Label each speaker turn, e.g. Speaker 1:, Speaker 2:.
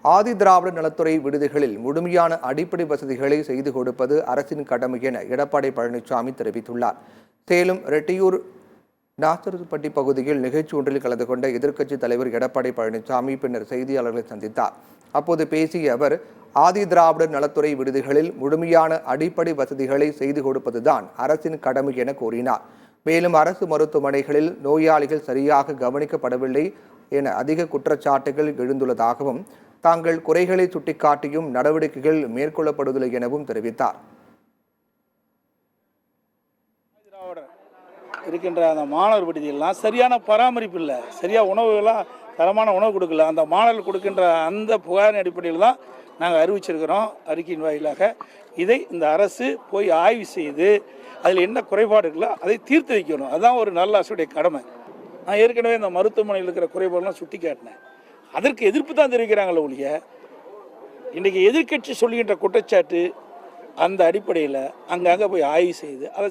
Speaker 1: ஆதி திராவிட நலத்துறை விடுதிகளில் முழுமையான அடிப்படை வசதிகளை செய்து கொடுப்பது அரசின் கடமை என எடப்பாடி பழனிசாமி தெரிவித்துள்ளார். சேலம் ரெட்டியூர் நாசர்பட்டி பகுதியில் நிகழ்ச்சி ஒன்றில் கலந்து கொண்ட எதிர்க்கட்சித் தலைவர் எடப்பாடி பழனிசாமி பின்னர் செய்தியாளர்களை சந்தித்தார். அப்போது பேசிய அவர், ஆதி திராவிடர் நலத்துறை விடுதிகளில் முழுமையான அடிப்படை வசதிகளை செய்து கொடுப்பதுதான் அரசின் கடமை என கூறினார். மேலும் அரசு மருத்துவமனைகளில் நோயாளிகள் சரியாக கவனிக்கப்படவில்லை என அதிக குற்றச்சாட்டுகள் எழுந்துள்ளதாகவும், தாங்கள் குறைகளை சுட்டிக்காட்டியும் நடவடிக்கைகள் மேற்கொள்ளப்படுவதில்லை எனவும் தெரிவித்தார்.
Speaker 2: இருக்கின்ற அந்த மாணவர் விடுதியெல்லாம் சரியான பராமரிப்பு இல்லை, சரியாக உணவுகள்லாம் தரமான உணவு கொடுக்கல. அந்த மாணவர்கள் கொடுக்கின்ற அந்த புகாரின் அடிப்படையில் தான் நாங்கள் அறிவிச்சிருக்கிறோம் அறிக்கையின் வாயிலாக. இதை இந்த அரசு போய் ஆய்வு செய்து அதில் என்ன குறைபாடுகளோ அதை தீர்த்து வைக்கணும். அதுதான் ஒரு நல்ல அரசுடைய கடமை. நான் ஏற்கனவே இந்த மருத்துவமனையில் இருக்கிற குறைபாடுலாம் சுட்டி காட்டினேன். அதற்கு எதிர்ப்பு தான் தெரிவிக்கிறாங்களே ஒழிய, இன்றைக்கி எதிர்க்கட்சி சொல்லுகின்ற குற்றச்சாட்டு அந்த அடிப்படையில் அங்கங்கே போய் ஆய்வு செய்து அதை